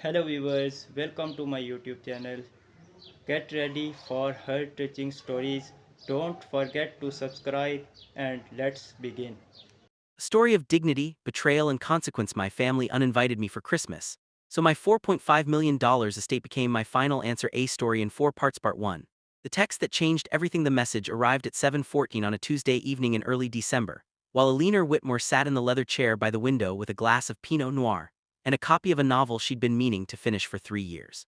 Hello viewers, welcome to my YouTube channel. Get ready for heart-touching stories. Don't forget to subscribe and let's begin. A story of dignity, betrayal, and consequence. My family uninvited me for Christmas. So my $4.5 million estate became my final answer. A story in 4 parts. Part 1. The text that changed everything. The message arrived at 7:14 on a Tuesday evening in early December, while Eleanor Whitmore sat in the leather chair by the window with a glass of Pinot Noir and a copy of a novel she'd been meaning to finish for 3 years.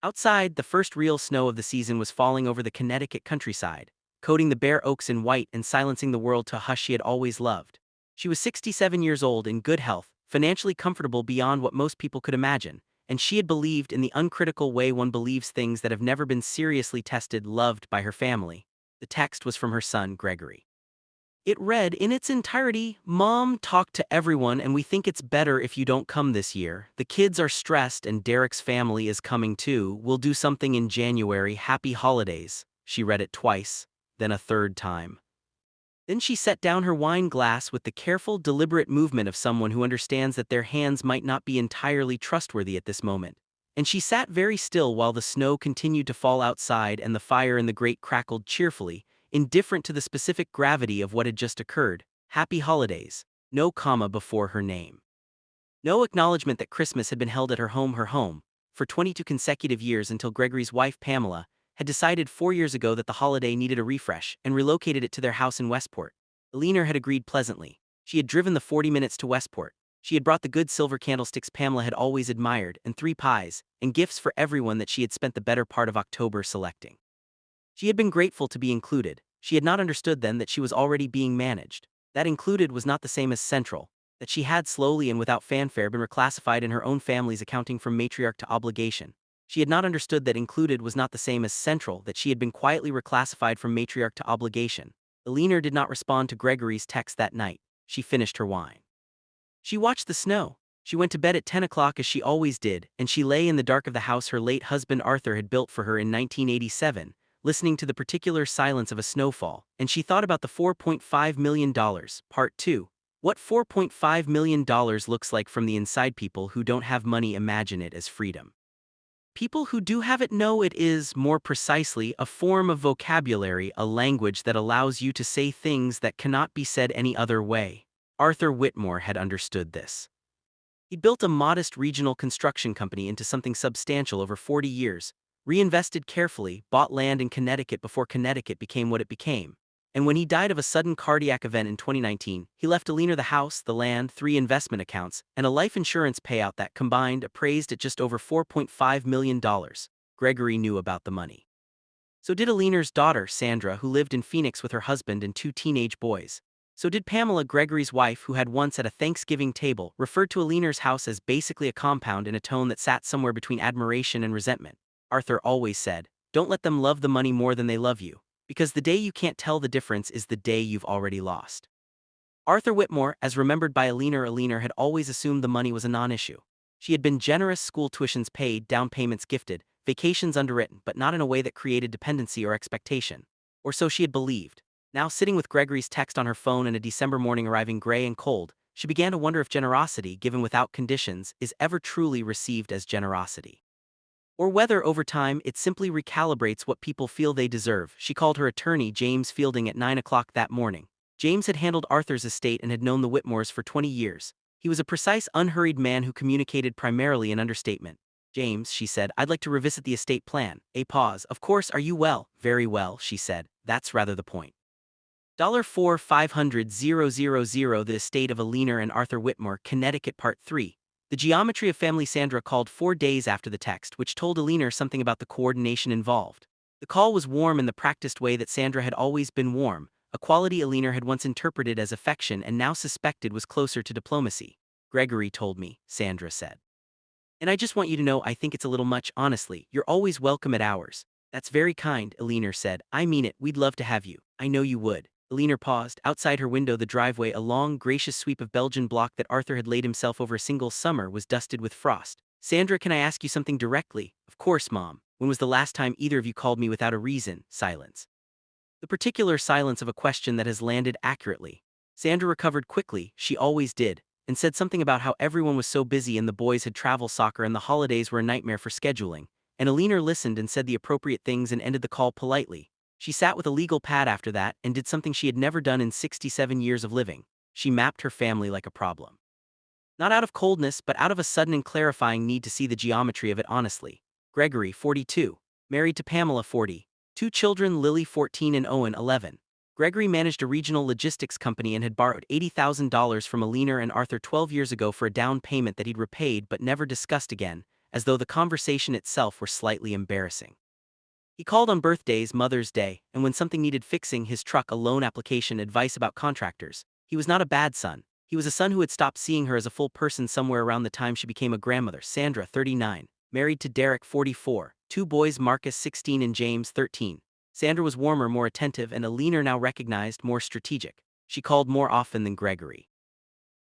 Outside, the first real snow of the season was falling over the Connecticut countryside, coating the bare oaks in white and silencing the world to a hush she had always loved. She was 67 years old, in good health, financially comfortable beyond what most people could imagine, and she had believed, in the uncritical way one believes things that have never been seriously tested, loved by her family. The text was from her son, Gregory. It read in its entirety: Mom talked to everyone and we think it's better if you don't come this year. The kids are stressed and Derek's family is coming too. We'll do something in January. Happy holidays. She read it twice, then a third time. Then she set down her wine glass with the careful, deliberate movement of someone who understands that their hands might not be entirely trustworthy at this moment. And she sat very still while the snow continued to fall outside and the fire in the grate crackled cheerfully, indifferent to the specific gravity of what had just occurred. Happy holidays. No comma before her name. No acknowledgement that Christmas had been held at her home, for 22 consecutive years until Gregory's wife Pamela had decided 4 years ago that the holiday needed a refresh and relocated it to their house in Westport. Eleanor had agreed pleasantly. She had driven the 40 minutes to Westport. She had brought the good silver candlesticks Pamela had always admired, and 3 pies, and gifts for everyone that she had spent the better part of October selecting. She had been grateful to be included. She had not understood then that she was already being managed. That included was not the same as central, that she had slowly and without fanfare been reclassified in her own family's accounting from matriarch to obligation. She had not understood that included was not the same as central, that she had been quietly reclassified from matriarch to obligation. Eleanor did not respond to Gregory's text that night. She finished her wine. She watched the snow. She went to bed at 10 o'clock as she always did, and she lay in the dark of the house her late husband Arthur had built for her in 1987, listening to the particular silence of a snowfall, and she thought about the $4.5 million. Part 2. What $4.5 million looks like from the inside. People who don't have money imagine it as freedom. People who do have it know it is, more precisely, a form of vocabulary, a language that allows you to say things that cannot be said any other way. Arthur Whitmore had understood this. He built a modest regional construction company into something substantial over 40 years, reinvested carefully, bought land in Connecticut before Connecticut became what it became. And when he died of a sudden cardiac event in 2019, he left Eleanor the house, the land, 3 investment accounts, and a life insurance payout that combined appraised at just over $4.5 million. Gregory knew about the money. So did Eleanor's daughter, Sandra, who lived in Phoenix with her husband and 2 teenage boys. So did Pamela, Gregory's wife, who had once at a Thanksgiving table referred to Eleanor's house as basically a compound in a tone that sat somewhere between admiration and resentment. Arthur always said, "Don't let them love the money more than they love you, because the day you can't tell the difference is the day you've already lost." Arthur Whitmore, as remembered by Eleanor had always assumed the money was a non-issue. She had been generous, school tuitions paid, down payments gifted, vacations underwritten, but not in a way that created dependency or expectation. Or so she had believed. Now, sitting with Gregory's text on her phone and a December morning arriving gray and cold, she began to wonder if generosity, given without conditions, is ever truly received as generosity. Or whether, over time, it simply recalibrates what people feel they deserve. She called her attorney, James Fielding, at 9 o'clock that morning. James had handled Arthur's estate and had known the Whitmores for 20 years. He was a precise, unhurried man who communicated primarily in understatement. "James," she said, "I'd like to revisit the estate plan." A pause. "Of course, are you well?" "Very well," she said. "That's rather the point." $4,500,000. The Estate of Eleanor and Arthur Whitmore, Connecticut. Part 3. The Geometry of Family. Sandra called 4 days after the text, which told Eleanor something about the coordination involved. The call was warm in the practiced way that Sandra had always been warm, a quality Eleanor had once interpreted as affection and now suspected was closer to diplomacy. "Gregory told me," Sandra said. "And I just want you to know I think it's a little much, honestly. You're always welcome at ours." "That's very kind," Eleanor said. "I mean it, we'd love to have you. I know you would." Eleanor paused. Outside her window, the driveway, a long, gracious sweep of Belgian block that Arthur had laid himself over a single summer, was dusted with frost. "Sandra, can I ask you something directly?" "Of course, Mom. When was the last time either of you called me without a reason?" Silence. The particular silence of a question that has landed accurately. Sandra recovered quickly. She always did. and said something about how everyone was so busy and the boys had travel soccer and the holidays were a nightmare for scheduling, and Alina listened and said the appropriate things and ended the call politely. She sat with a legal pad after that and did something she had never done in 67 years of living. She mapped her family like a problem. Not out of coldness, but out of a sudden and clarifying need to see the geometry of it honestly. Gregory, 42. Married to Pamela, 40. Two children, Lily, 14 and Owen, 11. Gregory managed a regional logistics company and had borrowed $80,000 from Alina and Arthur 12 years ago for a down payment that he'd repaid but never discussed again, as though the conversation itself were slightly embarrassing. He called on birthdays, Mother's Day, and when something needed fixing, his truck, a loan application, advice about contractors. He was not a bad son. He was a son who had stopped seeing her as a full person somewhere around the time she became a grandmother. Sandra, 39, married to Derek, 44, two boys, Marcus, 16 and James, 13. Sandra was warmer, more attentive, and Alina now recognized more strategic. She called more often than Gregory.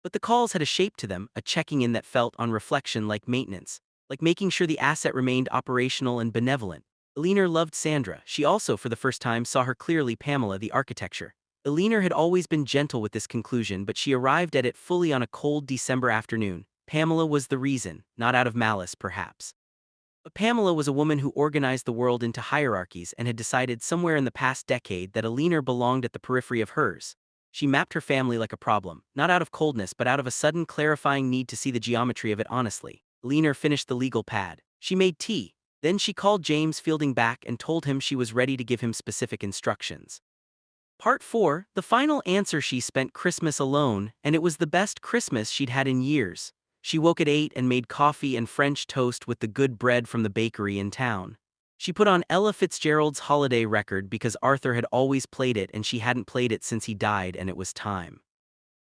But the calls had a shape to them, a checking in that felt, on reflection, like maintenance, like making sure the asset remained operational and benevolent. Alina loved Sandra. She also, for the first time, saw her clearly. Pamela, the architecture. Alina had always been gentle with this conclusion, but she arrived at it fully on a cold December afternoon. Pamela was the reason, not out of malice, perhaps. But Pamela was a woman who organized the world into hierarchies and had decided somewhere in the past decade that Alina belonged at the periphery of hers. She mapped her family like a problem, not out of coldness but out of a sudden clarifying need to see the geometry of it honestly. Alina finished the legal pad. She made tea. Then she called James Fielding back and told him she was ready to give him specific instructions. Part 4, the final answer. She spent Christmas alone, and it was the best Christmas she'd had in years. She woke at 8 and made coffee and French toast with the good bread from the bakery in town. She put on Ella Fitzgerald's holiday record because Arthur had always played it and she hadn't played it since he died, and it was time.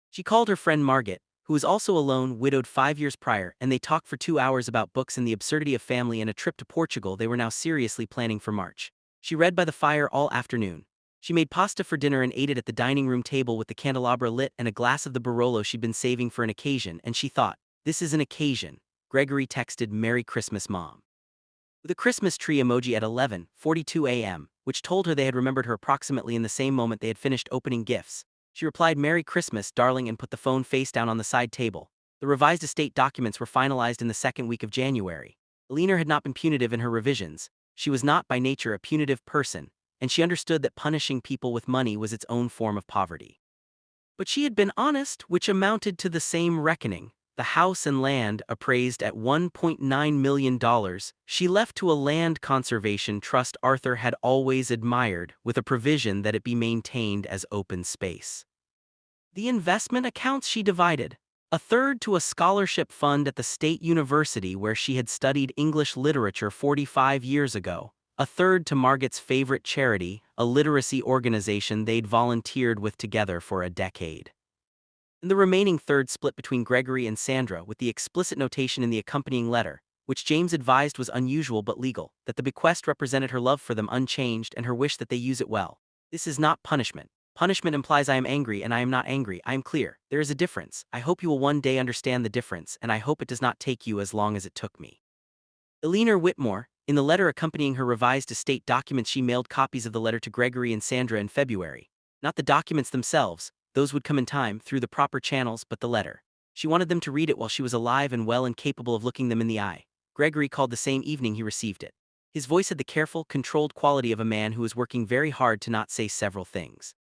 She called her friend Margaret, who was also alone, widowed 5 years prior, and they talked for 2 hours about books and the absurdity of family and a trip to Portugal they were now seriously planning for March. She read by the fire all afternoon. She made pasta for dinner and ate it at the dining room table with the candelabra lit and a glass of the Barolo she'd been saving for an occasion, and she thought, this is an occasion. Gregory texted, "Merry Christmas, Mom," with a Christmas tree emoji at 11:42 a.m., which told her they had remembered her approximately in the same moment they had finished opening gifts. She replied, "Merry Christmas, darling," and put the phone face down on the side table. The revised estate documents were finalized in the second week of January. Alina had not been punitive in her revisions. She was not by nature a punitive person, and she understood that punishing people with money was its own form of poverty. But she had been honest, which amounted to the same reckoning. The house and land, appraised at $1.9 million, she left to a land conservation trust Arthur had always admired, with a provision that it be maintained as open space. The investment accounts she divided. A third to a scholarship fund at the State University where she had studied English literature 45 years ago. A third to Margaret's favorite charity, a literacy organization they'd volunteered with together for a decade. And the remaining third split between Gregory and Sandra, with the explicit notation in the accompanying letter, which James advised was unusual but legal, that the bequest represented her love for them unchanged and her wish that they use it well. This is not punishment. Punishment implies I am angry and I am not angry. I am clear. There is a difference. I hope you will one day understand the difference, and I hope it does not take you as long as it took me. Eleanor Whitmore. In the letter accompanying her revised estate documents, she mailed copies of the letter to Gregory and Sandra in February. Not the documents themselves, those would come in time, through the proper channels, but the letter. She wanted them to read it while she was alive and well and capable of looking them in the eye. Gregory called the same evening he received it. His voice had the careful, controlled quality of a man who was working very hard to not say several things.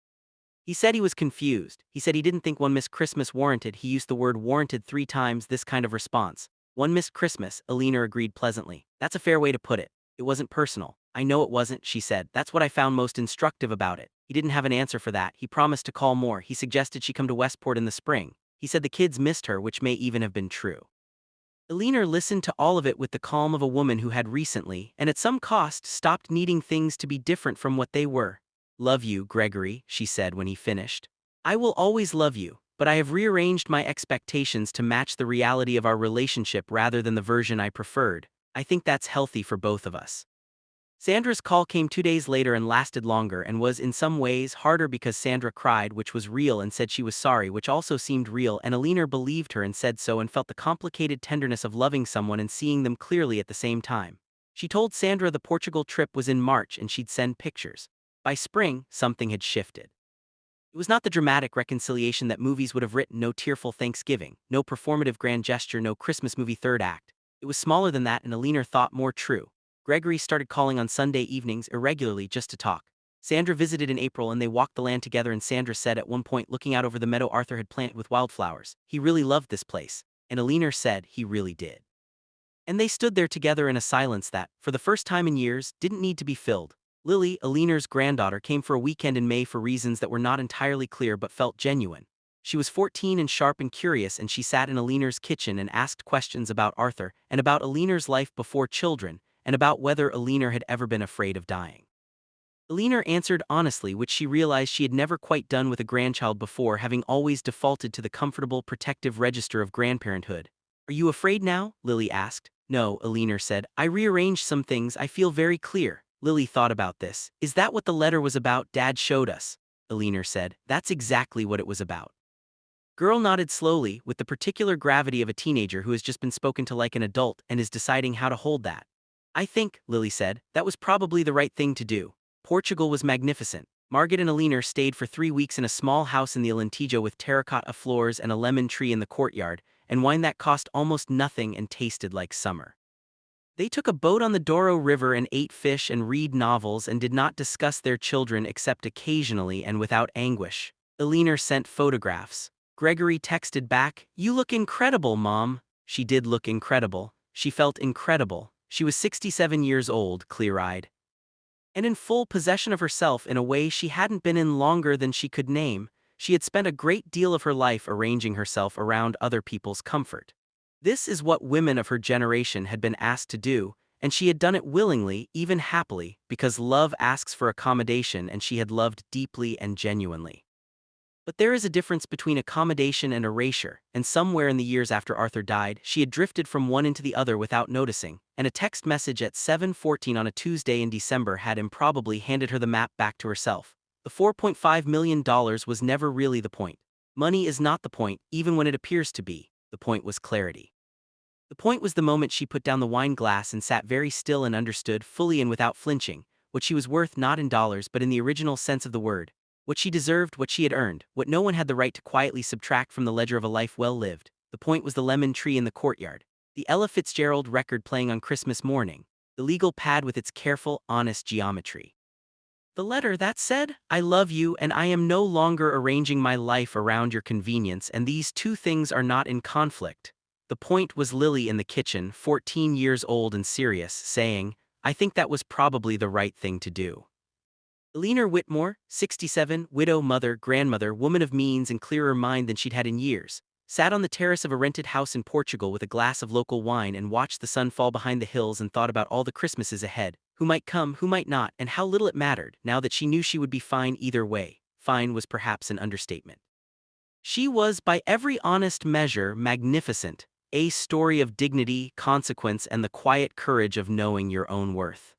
He said he was confused. He said he didn't think one missed Christmas warranted. He used the word warranted 3 times this kind of response. One missed Christmas, Eleanor agreed pleasantly. That's a fair way to put it. It wasn't personal. I know it wasn't, she said. That's what I found most instructive about it. He didn't have an answer for that. He promised to call more. He suggested she come to Westport in the spring. He said the kids missed her, which may even have been true. Eleanor listened to all of it with the calm of a woman who had recently, and at some cost, stopped needing things to be different from what they were. Love you, Gregory, she said when he finished. I will always love you, but I have rearranged my expectations to match the reality of our relationship rather than the version I preferred. I think that's healthy for both of us. Sandra's call came 2 days later and lasted longer and was in some ways harder because Sandra cried, which was real, and said she was sorry, which also seemed real, and Eleanor believed her and said so and felt the complicated tenderness of loving someone and seeing them clearly at the same time. She told Sandra the Portugal trip was in March and she'd send pictures. By spring, something had shifted. It was not the dramatic reconciliation that movies would have written, no tearful Thanksgiving, no performative grand gesture, no Christmas movie third act. It was smaller than that and a leaner thought more true. Gregory started calling on Sunday evenings irregularly just to talk. Sandra visited in April and they walked the land together, and Sandra said at one point, looking out over the meadow Arthur had planted with wildflowers, "He really loved this place." And Alina said, "He really did." And they stood there together in a silence that, for the first time in years, didn't need to be filled. Lily, Alina's granddaughter, came for a weekend in May for reasons that were not entirely clear but felt genuine. She was 14 and sharp and curious, and she sat in Alina's kitchen and asked questions about Arthur and about Alina's life before children and about whether Alina had ever been afraid of dying. Alina answered honestly, which she realized she had never quite done with a grandchild before, having always defaulted to the comfortable, protective register of grandparenthood. "Are you afraid now?" Lily asked. "No," Alina said. "I rearranged some things. I feel very clear." Lily thought about this. "Is that what the letter was about Dad showed us?" Alina said. "That's exactly what it was about." Girl nodded slowly, with the particular gravity of a teenager who has just been spoken to like an adult and is deciding how to hold that. "I think," Lily said, "that was probably the right thing to do." Portugal was magnificent. Margaret and Alina stayed for 3 weeks in a small house in the Alentejo with terracotta floors and a lemon tree in the courtyard, and wine that cost almost nothing and tasted like summer. They took a boat on the Douro River and ate fish and read novels and did not discuss their children except occasionally and without anguish. Alina sent photographs. Gregory texted back, "You look incredible, Mom." She did look incredible. She felt incredible. She was 67 years old, clear-eyed, and in full possession of herself in a way she hadn't been in longer than she could name. She had spent a great deal of her life arranging herself around other people's comfort. This is what women of her generation had been asked to do, and she had done it willingly, even happily, because love asks for accommodation, and she had loved deeply and genuinely. But there is a difference between accommodation and erasure, and somewhere in the years after Arthur died, she had drifted from one into the other without noticing, and a text message at 7:14 on a Tuesday in December had improbably handed her the map back to herself. The $4.5 million was never really the point. Money is not the point, even when it appears to be. The point was clarity. The point was the moment she put down the wine glass and sat very still and understood, fully and without flinching, what she was worth, not in dollars but in the original sense of the word. What she deserved, what she had earned, what no one had the right to quietly subtract from the ledger of a life well lived. The point was the lemon tree in the courtyard, the Ella Fitzgerald record playing on Christmas morning, the legal pad with its careful, honest geometry. The letter that said, "I love you and I am no longer arranging my life around your convenience, and these two things are not in conflict." The point was Lily in the kitchen, 14 years old and serious, saying, "I think that was probably the right thing to do." Alina Whitmore, 67, widow, mother, grandmother, woman of means and clearer mind than she'd had in years, sat on the terrace of a rented house in Portugal with a glass of local wine and watched the sun fall behind the hills and thought about all the Christmases ahead, who might come, who might not, and how little it mattered, now that she knew she would be fine either way. Fine was perhaps an understatement. She was, by every honest measure, magnificent, a story of dignity, consequence, and the quiet courage of knowing your own worth.